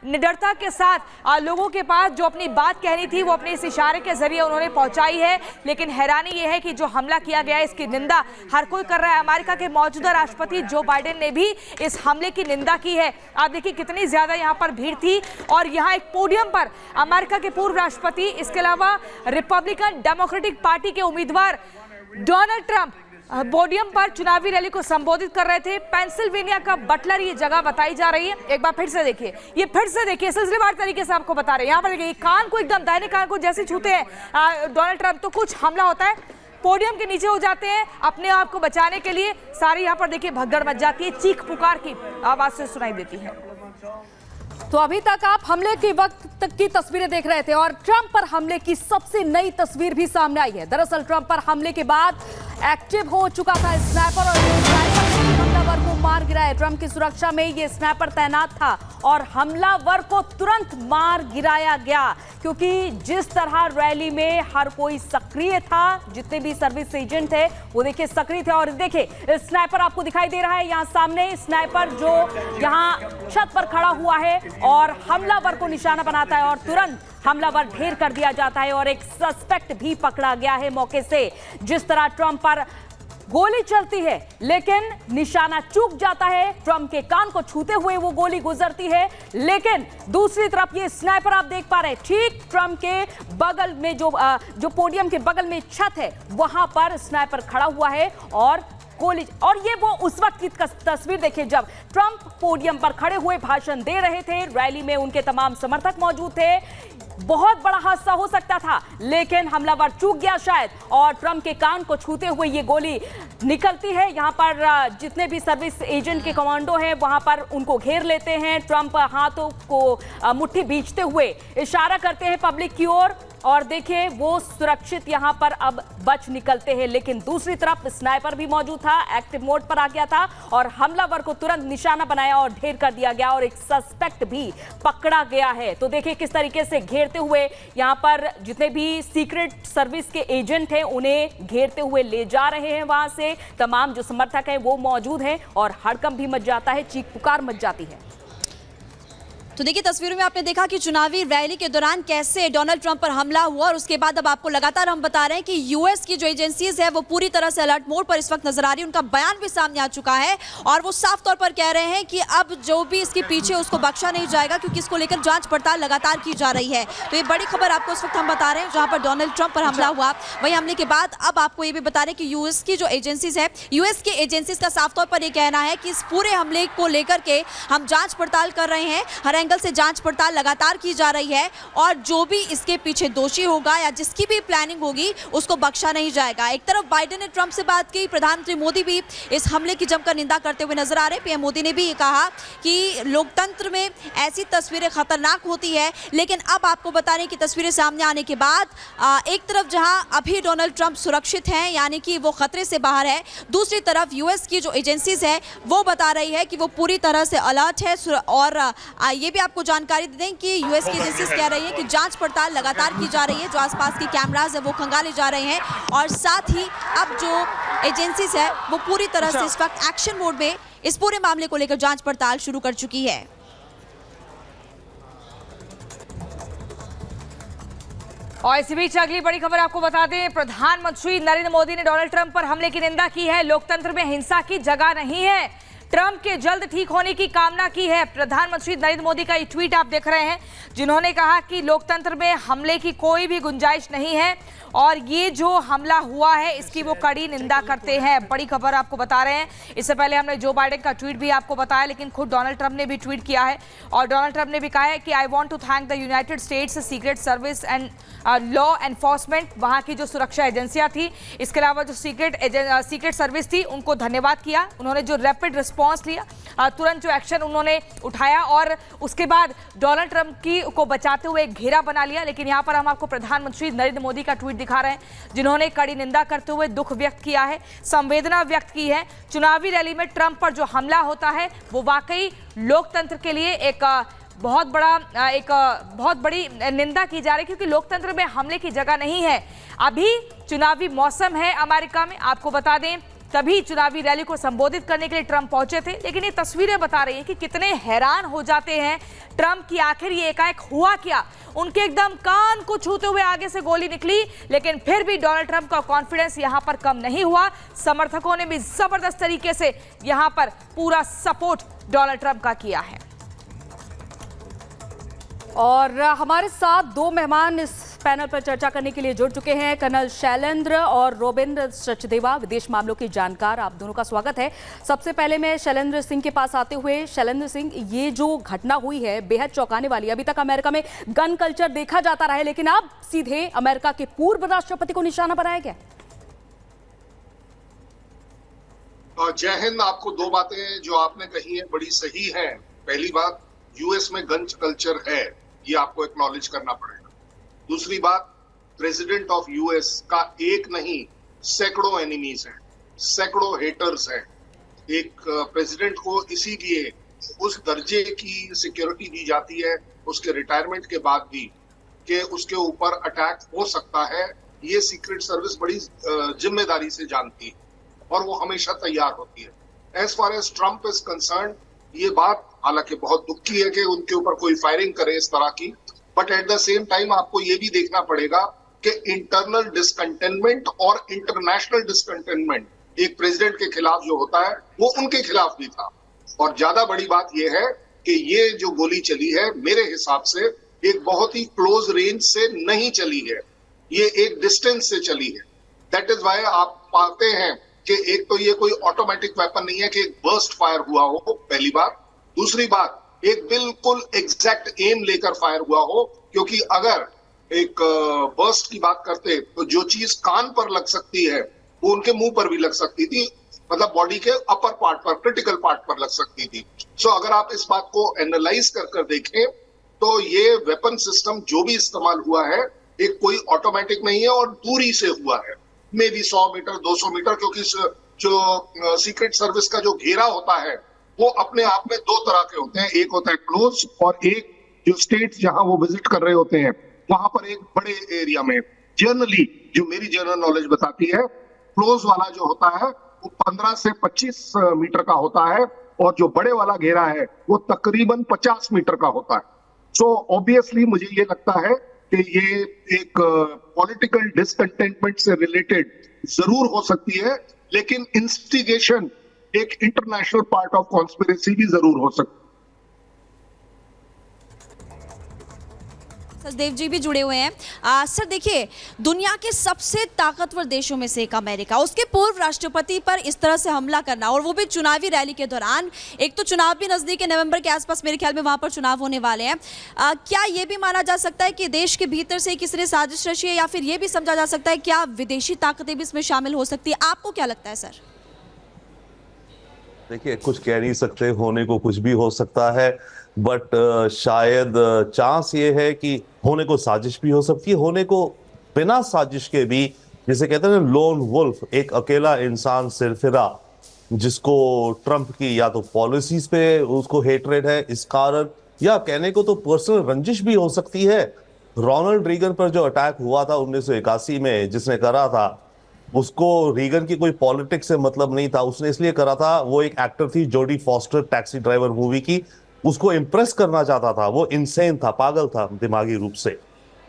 निडरता के साथ लोगों के पास जो अपनी बात कहनी थी वो अपने इस इशारे के जरिए उन्होंने पहुंचाई है। लेकिन हैरानी यह है कि जो हमला किया गया है इसकी निंदा हर कोई कर रहा है। अमेरिका के मौजूदा राष्ट्रपति जो बाइडेन ने भी इस हमले की निंदा की है। आप देखिए कितनी ज्यादा यहाँ पर भीड़ थी और यहाँ एक पोडियम पर अमेरिका के पूर्व राष्ट्रपति, इसके अलावा रिपब्लिकन डेमोक्रेटिक पार्टी के उम्मीदवार डोनाल्ड ट्रंप पोडियम पर चुनावी रैली को संबोधित कर रहे थे। पेंसिल्वेनिया का बटलर ये जगह बताई जा रही है। एक बार फिर से देखिए, ये फिर से देखिए, सिलसिलेवार तरीके से आपको बता रहे हैं। यहाँ पर देखिए कान को एकदम दाहिने कान को जैसे छूते हैं डोनाल्ड ट्रंप तो कुछ हमला होता है, पोडियम के नीचे हो जाते हैं अपने आप को बचाने के लिए। सारी यहाँ पर देखिए भगदड़ मच जाती है, चीख पुकार की आवाज से सुनाई देती है। तो अभी तक आप हमले के वक्त तक की तस्वीरें देख रहे थे और ट्रंप पर हमले की सबसे नई तस्वीर भी सामने आई है। दरअसल ट्रंप पर हमले के बाद एक्टिव हो चुका था स्नाइपर और हमलावर को मार गिराया। ट्रंप की सुरक्षा में ये स्नाइपर तैनात था और हमलावर को तुरंत मार गिराया गया, क्योंकि जिस तरह रैली में हर कोई सक्रिय था, जितने भी सर्विस एजेंट थे वो देखिए सक्रिय थे। और देखिए स्नाइपर आपको दिखाई दे रहा है यहाँ सामने, स्नाइपर जो यहाँ छत पर खड़ा हुआ है और हमलावर को निशाना बनाता है और तुरंत हमलावर ढेर कर दिया जाता है और एक सस्पेक्ट भी पकड़ा गया है मौके से। जिस तरह ट्रंप पर गोली चलती है लेकिन निशाना चूक जाता है, ट्रंप के कान को छूते हुए वो गोली गुजरती है, लेकिन दूसरी तरफ ये स्नाइपर आप देख पा रहे हैं ठीक ट्रंप के बगल में जो पोडियम के बगल में छत है वहां पर स्नाइपर खड़ा हुआ है और गोली। और ये वो उस वक्त की तस्वीर देखिए जब ट्रंप पोडियम पर खड़े हुए भाषण दे रहे थे, रैली में उनके तमाम समर्थक मौजूद थे। बहुत बड़ा हादसा हो सकता था लेकिन हमलावर चूक गया शायद और ट्रंप के कान को छूते हुए ये गोली निकलती है। यहाँ पर जितने भी सर्विस एजेंट के कमांडो हैं वहां पर उनको घेर लेते हैं। ट्रंप हाथों को मुट्ठी भींचते हुए इशारा करते हैं पब्लिक की ओर और देखिए वो सुरक्षित यहाँ पर अब बच निकलते हैं। लेकिन दूसरी तरफ स्नाइपर भी मौजूद था, एक्टिव मोड पर आ गया था और हमलावर को तुरंत निशाना बनाया और ढेर कर दिया गया और एक सस्पेक्ट भी पकड़ा गया है। तो देखिए किस तरीके से घेरते हुए यहाँ पर जितने भी सीक्रेट सर्विस के एजेंट हैं उन्हें घेरते हुए ले जा रहे हैं। वहां से तमाम जो समर्थक हैं वो मौजूद हैं और हड़कंप भी मच जाता है, चीख पुकार मच जाती है। तो देखिए तस्वीरों में आपने देखा कि चुनावी रैली के दौरान कैसे डोनाल्ड ट्रंप पर हमला हुआ और उसके बाद अब आपको लगातार हम बता रहे हैं कि यूएस की जो एजेंसीज है वो पूरी तरह से अलर्ट मोड पर इस वक्त नजर आ रही है। उनका बयान भी सामने आ चुका है और वो साफ तौर पर कह रहे हैं कि अब जो भी इसके पीछे उसको बख्शा नहीं जाएगा, क्योंकि इसको लेकर जांच पड़ताल लगातार की जा रही है। तो ये बड़ी खबर आपको इस वक्त हम बता रहे हैं जहां पर डोनाल्ड ट्रंप पर हमला हुआ। वहीं हमले के बाद अब आपको ये भी बता रहे हैं कि यूएस की जो एजेंसीज है, यूएस की एजेंसीज का साफ तौर पर यह कहना है कि इस पूरे हमले को लेकर के हम जांच पड़ताल कर रहे हैं, हर एंगल से जांच पड़ताल लगातार की जा रही है और जो भी इसके पीछे दोषी होगा या जिसकी भी प्लानिंग होगी उसको बख्शा नहीं जाएगा। एक तरफ बाइडेन ने ट्रंप से बात की, प्रधानमंत्री मोदी भी इस हमले की जमकर निंदा करते हुए नजर आ रहे हैं। पीएम मोदी ने भी ये कहा कि लोकतंत्र में ऐसी तस्वीरें खतरनाक होती है, लेकिन अब आपको बता रहे हैं कि तस्वीरें सामने आने के बाद एक तरफ जहां अभी डोनाल्ड ट्रंप सुरक्षित हैं यानी कि वो खतरे से बाहर है, दूसरी तरफ यूएस की जो एजेंसीज है वो बता रही है कि वो पूरी तरह से अलर्ट है। और ये भी आपको जानकारी दें कि यूएस की एजेंसीज कह रही है कि जांच पड़ताल लगातार की जा रही है, जो आसपास के कैमरास है वो खंगाले जा रहे हैं और साथ ही अब जो एजेंसीज है वो पूरी तरह से इस वक्त एक्शन मोड में इस पूरे मामले को लेकर जांच पड़ताल शुरू कर चुकी है। और इसी बीच अगली बड़ी खबर आपको बता दें, प्रधानमंत्री नरेंद्र मोदी ने डोनाल्ड ट्रंप पर हमले की निंदा की है। लोकतंत्र में हिंसा की जगह नहीं है, ट्रंप के जल्द ठीक होने की कामना की है। प्रधानमंत्री नरेंद्र मोदी का ये ट्वीट आप देख रहे हैं जिन्होंने कहा कि लोकतंत्र में हमले की कोई भी गुंजाइश नहीं है और ये जो हमला हुआ है इसकी वो कड़ी निंदा करते हैं। बड़ी खबर आपको बता रहे हैं। इससे पहले हमने जो बाइडेन का ट्वीट भी आपको बताया, लेकिन खुद डोनाल्ड ट्रंप ने भी ट्वीट किया है और डोनाल्ड ट्रंप ने भी कहा है कि I want to thank the United States Secret Service and law enforcement, वहाँ की जो सुरक्षा एजेंसियाँ थी, इसके अलावा जो सीक्रेट सर्विस थी उनको धन्यवाद किया। उन्होंने जो रैपिड रिस्पॉन्स लिया, तुरंत जो एक्शन उन्होंने उठाया और उसके बाद डोनाल्ड ट्रंप को बचाते हुए एक घेरा बना लिया। लेकिन यहाँ पर हम आपको प्रधानमंत्री नरेंद्र मोदी का ट्वीट दिखा रहे हैं जिन्होंने कड़ी निंदा करते हुए दुख व्यक्त किया है, संवेदना व्यक्त की है। चुनावी रैली में ट्रंप पर जो हमला होता है वो वाकई लोकतंत्र के लिए एक बहुत बड़ी निंदा की जा रही है, क्योंकि लोकतंत्र में हमले की जगह नहीं है। अभी चुनावी मौसम है अमेरिका में। आपको बता दें तभी चुनावी रैली को संबोधित करने के लिए ट्रंप पहुंचे थे। लेकिन ये तस्वीरें बता रही हैं कि कितने हैरान हो जाते हैं ट्रंप की आखिर ये एकाएक हुआ क्या। उनके एकदम कान को छूते हुए आगे से गोली निकली, लेकिन फिर भी डोनाल्ड ट्रंप का कॉन्फिडेंस यहां पर कम नहीं हुआ। समर्थकों ने भी जबरदस्त तरीके से यहां पर पूरा सपोर्ट डोनाल्ड ट्रंप का किया है। और हमारे साथ दो मेहमान इस पैनल पर चर्चा करने के लिए जुड़ चुके हैं, कर्नल शैलेंद्र और रोबिन सचदेवा, विदेश मामलों के जानकार। आप दोनों का स्वागत है। सबसे पहले मैं शैलेंद्र सिंह के पास आते हुए, शैलेंद्र सिंह, ये जो घटना हुई है बेहद चौंकाने वाली। अभी तक अमेरिका में गन कल्चर देखा जाता रहा है, लेकिन अब सीधे अमेरिका के पूर्व राष्ट्रपति को निशाना बनाया गया। जय हिंद। आपको दो बातें जो आपने कही है बड़ी सही है। पहली बात, यूएस में गन कल्चर है, ये आपको एक्नॉलेज करना पड़ेगा। दूसरी बात, प्रेसिडेंट ऑफ यूएस का एक नहीं सैकड़ों एनिमीज हैं, सैकड़ों हेटर्स हैं। एक प्रेसिडेंट को इसीलिए उस दर्जे की सिक्योरिटी दी जाती है उसके रिटायरमेंट के बाद भी कि उसके ऊपर अटैक हो सकता है। ये सीक्रेट सर्विस बड़ी जिम्मेदारी से जानती है और वो हमेशा तैयार होती है। As far as Trump is concerned, ये बात हालांकि बहुत दुख की है कि उनके ऊपर कोई फायरिंग करे इस तरह की, but at the same time आपको ये भी देखना पड़ेगा कि इंटरनल डिसकंटेनमेंट और इंटरनेशनल डिसकंटेनमेंट एक प्रेसिडेंट के खिलाफ जो होता है वो उनके खिलाफ भी था। और ज्यादा बड़ी बात यह है कि ये जो गोली चली है मेरे हिसाब से एक बहुत ही क्लोज रेंज से नहीं चली है, ये एक डिस्टेंस से चली है। दैट इज वाई आप पाते हैं कि एक तो ये कोई ऑटोमेटिक वेपन नहीं है कि एक बर्स्ट फायर हुआ हो, पहली बात। दूसरी बात, एक बिल्कुल एग्जैक्ट एम लेकर फायर हुआ हो, क्योंकि अगर एक बर्स्ट की बात करते तो जो चीज कान पर लग सकती है वो उनके मुंह पर भी लग सकती थी, मतलब बॉडी के अपर पार्ट पर, क्रिटिकल पार्ट पर लग सकती थी। सो अगर आप इस बात को एनालाइज कर देखें तो ये वेपन सिस्टम जो भी इस्तेमाल हुआ है एक कोई ऑटोमेटिक नहीं है और दूरी से हुआ है, मे बी 100 मीटर 200 मीटर, क्योंकि जो सीक्रेट सर्विस का जो घेरा होता है वो अपने आप में दो तरह के होते हैं। एक होता है क्लोज और एक जो स्टेट्स जहां वो विजिट कर रहे होते हैं वहां पर एक बड़े एरिया में। जनरली जो मेरी जनरल नॉलेज बताती है, क्लोज वाला जो होता है वो 15 से 25 मीटर का होता है और जो बड़े वाला घेरा है वो तकरीबन 50 मीटर का होता है। सो ऑब्वियसली मुझे ये लगता है कि ये एक पॉलिटिकल डिसकंटेंटमेंट से रिलेटेड जरूर हो सकती है, लेकिन इंस्टिगेशन एक इंटरनेशनल पार्ट ऑफ कॉन्स्पिरेसी भी जरूर हो सकती है। सचदेव जी भी जुड़े हुए हैं। सर देखिए, दुनिया के सबसे ताकतवर देशों में से एक अमेरिका, उसके पूर्व राष्ट्रपति पर इस तरह से हमला करना, और वो भी चुनावी रैली के दौरान। एक तो चुनाव भी नजदीक है, नवंबर के आसपास मेरे ख्याल में वहां पर चुनाव होने वाले हैं। क्या ये भी माना जा सकता है कि देश के भीतर से किसी ने साजिश रची है, या फिर ये भी समझा जा सकता है क्या विदेशी ताकतें भी इसमें शामिल हो सकती है? आपको क्या लगता है सर? देखिए, कुछ कह नहीं सकते, होने को कुछ भी हो सकता है, बट शायद चांस ये है कि होने को साजिश भी हो सकती है, होने को बिना साजिश के भी, जिसे कहते हैं ना लोन वुल्फ, एक अकेला इंसान सिरफिरा जिसको ट्रंप की या तो पॉलिसीज पे उसको हेटरेड है इस कारण, या कहने को तो पर्सनल रंजिश भी हो सकती है। रोनाल्ड रीगन पर जो अटैक हुआ था 1981 में, जिसने करा था, उसको रीगन की कोई पॉलिटिक्स से मतलब नहीं था, उसने इसलिए करा था, वो एक एक्टर थी जोडी फॉस्टर, टैक्सी ड्राइवर मूवी की, उसको इम्प्रेस करना चाहता था। वो इनसेन था, पागल था दिमागी रूप से।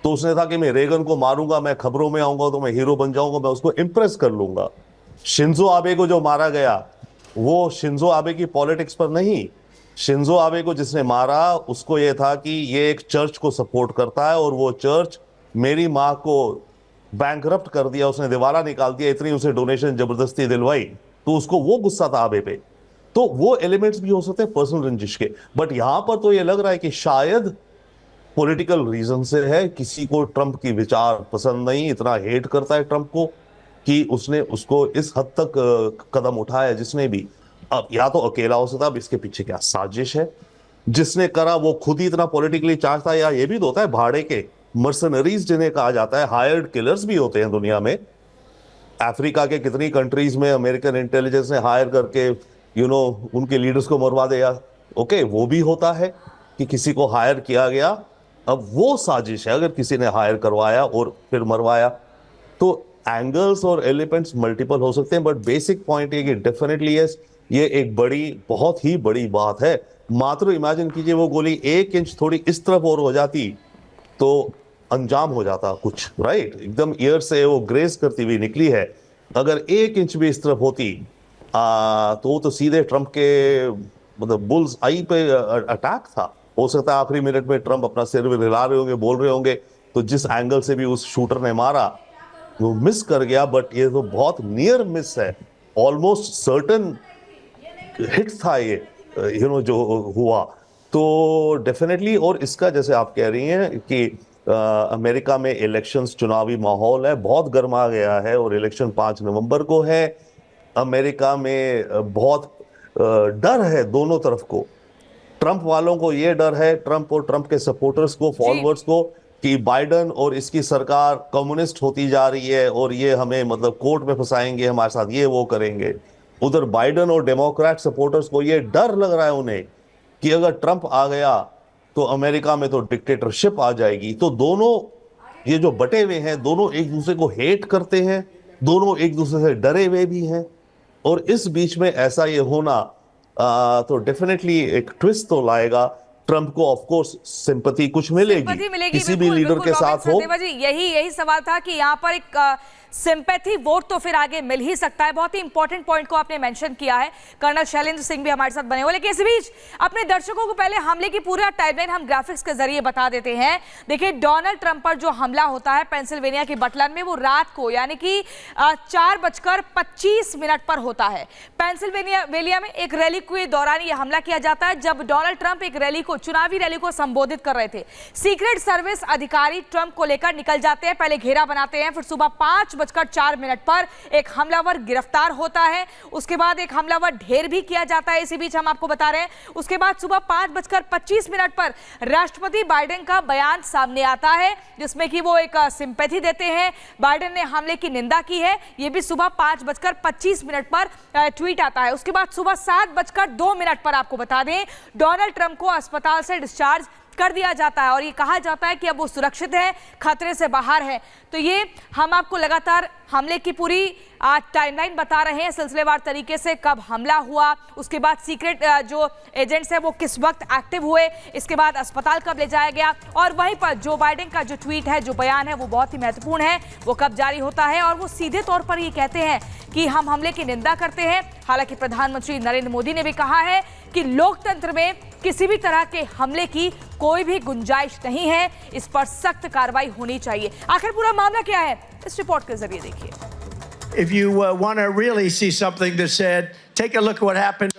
तो उसने था कि मैं रेगन को मारूंगा, मैं खबरों में आऊंगा तो मैं हीरो बन जाऊंगा, मैं उसको इम्प्रेस कर लूंगा। शिंजो आबे को जो मारा गया, वो शिंजो आबे की पॉलिटिक्स पर नहीं, शिंजो आबे को जिसने मारा उसको ये था कि ये एक चर्च को सपोर्ट करता है और वो चर्च मेरी माँ को बैंकरप्ट कर दिया, उसने दिवाला निकाल दिया, इतनी उसे डोनेशन जबरदस्ती दिलवाई, तो उसको वो गुस्सा था आबे पे। तो वो एलिमेंट्स भी हो सकते हैं पर्सनल रंजिश के, बट यहां पर तो ये लग रहा है कि शायद पॉलिटिकल रीजन से है। किसी को ट्रंप की विचार पसंद नहीं, इतना हेट करता है ट्रंप को कि उसने उसको इस हद तक कदम उठाया जिसने भी। अब या तो अकेला हो सकता है, अब इसके पीछे क्या साजिश है, जिसने करा वो खुद ही इतना पॉलिटिकली चार्ज था, या ये भी तो होता है भाड़े के मर्सनरीज जिन्हें कहा जाता है, हायर्ड किलर्स भी होते हैं दुनिया में। अफ्रीका के कितनी कंट्रीज में अमेरिकन इंटेलिजेंस ने हायर करके उनके लीडर्स को मरवा दिया। ओके, वो भी होता है कि किसी को हायर किया गया, अब वो साजिश है अगर किसी ने हायर करवाया और फिर मरवाया। तो एंगल्स और एलिमेंट्स मल्टीपल हो सकते हैं, बट बेसिक पॉइंट ये कि डेफिनेटली यस, ये एक बहुत ही बड़ी बात है। मात्र इमेजिन कीजिए वो गोली 1 इंच थोड़ी इस तरफ और हो जाती तो अंजाम हो जाता कुछ, राइट? एकदम ईयर से वो ग्रेस करती हुई निकली है। अगर 1 इंच भी इस तरफ होती तो वो तो सीधे ट्रंप के मतलब बुल्स आई पे अटैक था। हो सकता है आखिरी मिनट में ट्रंप अपना सिर भी हिला रहे होंगे, बोल रहे होंगे, तो जिस एंगल से भी उस शूटर ने मारा वो मिस कर गया, बट ये तो बहुत नियर मिस है, ऑलमोस्ट सर्टन हिट था ये, जो हुआ। तो डेफिनेटली, और इसका जैसे आप कह रही हैं कि अमेरिका में इलेक्शंस, चुनावी माहौल है, बहुत गर्मा गया है और इलेक्शन 5 नवंबर को है। अमेरिका में बहुत डर है दोनों तरफ को। ट्रंप वालों को ये डर है, ट्रंप और ट्रंप के सपोर्टर्स को, फॉलोअर्स को, कि बाइडेन और इसकी सरकार कम्युनिस्ट होती जा रही है और ये हमें मतलब कोर्ट में फंसाएंगे, हमारे साथ ये वो करेंगे। उधर बाइडेन और डेमोक्रेट सपोर्टर्स को ये डर लग रहा है उन्हें कि अगर ट्रंप आ गया तो अमेरिका में तो डिक्टेटरशिप आ जाएगी। तो दोनों ये जो बटे हुए हैं, दोनों एक दूसरे को हेट करते हैं, दोनों एक दूसरे से डरे हुए भी हैं, और इस बीच में ऐसा ये होना तो डेफिनेटली एक ट्विस्ट तो लाएगा। ट्रंप को ऑफ कोर्स सिंपैथी कुछ मिलेगी किसी भी लीडर के साथ हो। यही सवाल था कि यहाँ पर एक सिंपैथी वोट तो फिर आगे मिल ही सकता है। बहुत ही इंपॉर्टेंट पॉइंट को आपने मेंशन किया है। कर्नल शैलेंद्र सिंह भी हमारे साथ बने हुए, लेकिन इस बीच अपने दर्शकों को पहले हमले की पूरा टाइमलाइन हम ग्राफिक्स के जरिए बता देते हैं। देखिए, डोनाल्ड ट्रंप पर जो हमला होता है पेंसिल्वेनिया के बटलन में, वो रात को यानी कि 4:25 पर होता है। पेंसिल्वेनिया में एक रैली के दौरान यह हमला किया जाता है, जब डोनाल्ड ट्रंप एक रैली को, चुनावी रैली को संबोधित कर रहे थे। सीक्रेट सर्विस अधिकारी ट्रंप को लेकर निकल जाते हैं, पहले घेरा बनाते हैं, फिर सुबह 5:04 पर एक हमलावर गिरफ्तार होता है। उसके बाद एक हमलावर ढेर भी किया जाता है, इसी बीच हम आपको बता रहे हैं। उसके बाद सुबह 5:25 पर राष्ट्रपति बाइडेन का बयान सामने आता है, जिसमें कि वो एक सिंपैथी देते हैं। बाइडेन ने हमले की निंदा की है, यह भी सुबह 5:25 पर ट्वीट आता है। उसके बाद सुबह 7:02 पर आपको बता दें, डोनाल्ड ट्रंप को अस्पताल से डिस्चार्ज कर दिया जाता है और ये कहा जाता है कि अब वो सुरक्षित है, खतरे से बाहर है। तो ये हम आपको लगातार हमले की पूरी टाइमलाइन बता रहे हैं, सिलसिलेवार तरीके से, कब हमला हुआ, उसके बाद सीक्रेट जो एजेंट्स हैं वो किस वक्त एक्टिव हुए, इसके बाद अस्पताल कब ले जाया गया, और वहीं पर जो बाइडेन का जो ट्वीट है, जो बयान है, वो बहुत ही महत्वपूर्ण है, वो कब जारी होता है। और वो सीधे तौर पर ये कहते हैं कि हम हमले की निंदा करते हैं। हालांकि प्रधानमंत्री नरेंद्र मोदी ने भी कहा है कि लोकतंत्र में किसी भी तरह के हमले की कोई भी गुंजाइश नहीं है, इस पर सख्त कार्रवाई होनी चाहिए। आखिर पूरा मामला क्या है, इस रिपोर्ट के जरिए देखिए। If you want to really see something that's said, take a look at what happened.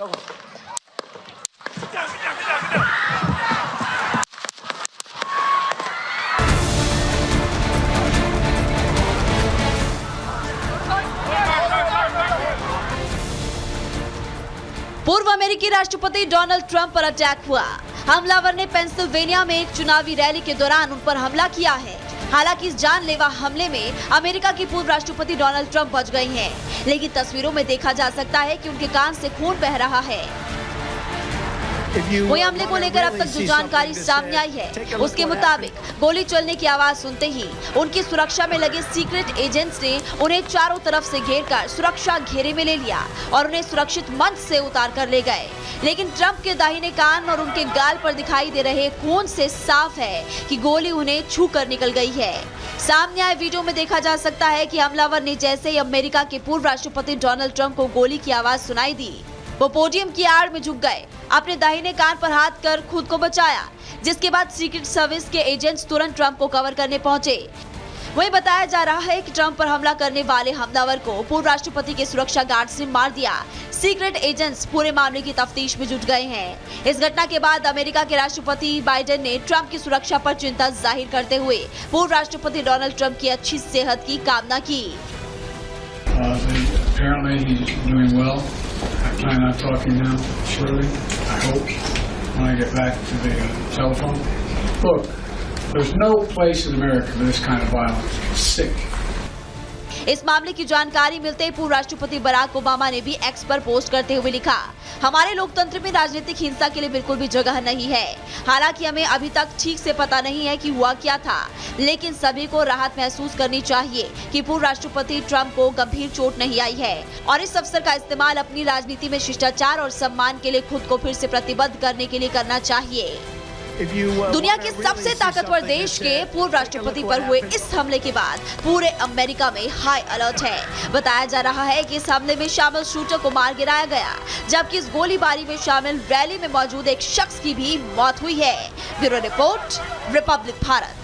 पूर्व अमेरिकी राष्ट्रपति डोनाल्ड ट्रंप पर अटैक हुआ। हमलावर ने पेंसिल्वेनिया में एक चुनावी रैली के दौरान उन पर हमला किया है। हालांकि इस जानलेवा हमले में अमेरिका की पूर्व राष्ट्रपति डोनाल्ड ट्रंप बच गई हैं, लेकिन तस्वीरों में देखा जा सकता है कि उनके कान से खून बह रहा है। वही हमले को लेकर अब तक जो जानकारी सामने आई है, उसके मुताबिक गोली चलने की आवाज सुनते ही उनकी सुरक्षा में लगे सीक्रेट एजेंट्स ने उन्हें चारों तरफ से घेरकर सुरक्षा घेरे में ले लिया और उन्हें सुरक्षित मंच से उतार कर ले गए। लेकिन ट्रंप के दाहिने कान और उनके गाल पर दिखाई दे रहे खून से साफ है कि गोली उन्हें छू कर निकल गई है। सामने आए वीडियो में देखा जा सकता है कि हमलावर ने जैसे ही अमेरिका के पूर्व राष्ट्रपति डोनाल्ड ट्रंप को गोली की आवाज सुनाई दी, वो पोडियम की आड़ में झुक गए, अपने दाहिने कान पर हाथ कर खुद को बचाया, जिसके बाद सीक्रेट सर्विस के एजेंट्स तुरंत ट्रंप को कवर करने पहुंचे। वहीं बताया जा रहा है कि ट्रंप पर हमला करने वाले हमलावर को पूर्व राष्ट्रपति के सुरक्षा गार्ड्स ने मार दिया। सीक्रेट एजेंट्स पूरे मामले की तफ्तीश में जुट गए हैं। इस घटना के बाद अमेरिका के राष्ट्रपति बाइडेन ने ट्रंप की सुरक्षा पर चिंता जाहिर करते हुए पूर्व राष्ट्रपति डोनाल्ड ट्रंप की अच्छी सेहत की कामना की। I plan on talking now, shortly, I hope, when I get back to the telephone. Look, there's no place in America for this kind of violence. It's sick. इस मामले की जानकारी मिलते ही पूर्व राष्ट्रपति बराक ओबामा ने भी एक्स पर पोस्ट करते हुए लिखा, हमारे लोकतंत्र में राजनीतिक हिंसा के लिए बिल्कुल भी जगह नहीं है। हालांकि हमें अभी तक ठीक से पता नहीं है कि हुआ क्या था, लेकिन सभी को राहत महसूस करनी चाहिए कि पूर्व राष्ट्रपति ट्रंप को गंभीर चोट नहीं आई है और इस अवसर का इस्तेमाल अपनी राजनीति में शिष्टाचार और सम्मान के लिए खुद को फिर से प्रतिबद्ध करने के लिए करना चाहिए। दुनिया के सबसे ताकतवर देश के पूर्व राष्ट्रपति पर हुए इस हमले के बाद पूरे अमेरिका में हाई अलर्ट है। बताया जा रहा है कि इस हमले में शामिल शूटर को मार गिराया गया, जबकि इस गोलीबारी में शामिल रैली में मौजूद एक शख्स की भी मौत हुई है। Bureau report, Republic Bharat.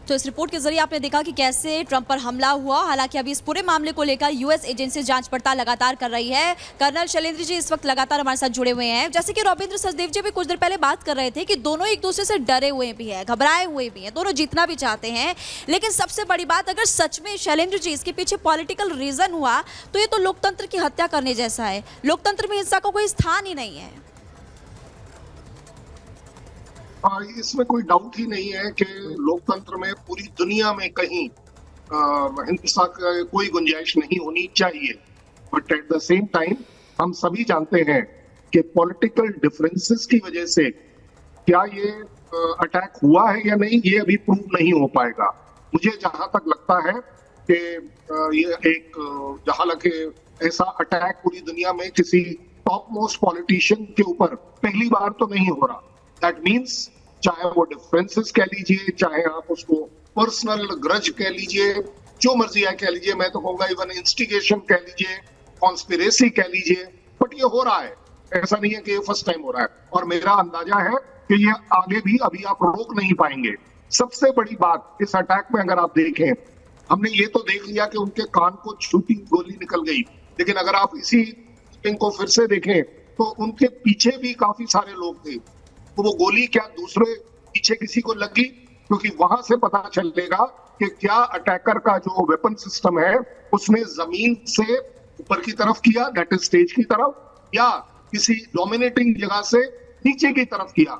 तो इस रिपोर्ट के जरिए आपने देखा कि कैसे ट्रंप पर हमला हुआ। हालांकि अभी इस पूरे मामले को लेकर यूएस एजेंसी जांच पड़ताल लगातार कर रही है। कर्नल शैलेंद्र जी इस वक्त लगातार हमारे साथ जुड़े हुए हैं। जैसे कि रविंद्र सचदेव जी भी कुछ देर पहले बात कर रहे थे कि दोनों एक दूसरे से डरे हुए भी हैं, घबराए हुए भी हैं, दोनों जीतना भी चाहते हैं। लेकिन सबसे बड़ी बात, अगर सच में शैलेंद्र जी इसके पीछे पॉलिटिकल रीजन हुआ तो ये तो लोकतंत्र की हत्या करने जैसा है। लोकतंत्र में हिंसा का कोई स्थान ही नहीं है। इसमें कोई डाउट ही नहीं है कि लोकतंत्र में पूरी दुनिया में कहीं हिंसा का कोई गुंजाइश नहीं होनी चाहिए। But at the same time हम सभी जानते हैं कि पॉलिटिकल डिफरेंसेस की वजह से क्या ये अटैक हुआ है या नहीं, ये अभी प्रूव नहीं हो पाएगा। मुझे जहां तक लगता है कि ये एक जहां लगे ऐसा अटैक पूरी दुनिया में किसी टॉप मोस्ट पॉलिटिशियन के ऊपर पहली बार तो नहीं हो रहा। दैट मीन्स चाहे वो डिफरेंसेस कह लीजिए, चाहे आप उसको पर्सनल ग्रज कह लीजिए, जो मर्जी है कह लीजिए, मैं तो कहूंगा इवन इंस्टिगेशन कह लीजिए, कॉन्स्पिरेसी कह लीजिए, बट ये हो रहा है। ऐसा नहीं है कि ये फर्स्ट टाइम हो रहा है और मेरा अंदाजा है कि ये आगे भी अभी आप रोक नहीं पाएंगे। सबसे बड़ी बात इस अटैक में अगर आप देखें, हमने ये तो देख लिया कि उनके कान को छूती गोली निकल गई, लेकिन अगर आप इसी थिंग को फिर से देखें तो उनके पीछे भी काफी सारे लोग थे। तो वो गोली क्या दूसरे पीछे किसी को लगी? क्योंकि वहां से पता चलेगा कि क्या अटैकर का जो वेपन सिस्टम है उसने जमीन से ऊपर की तरफ किया, दैट इज स्टेज की तरफ, या किसी डोमिनेटिंग जगह से नीचे की तरफ किया,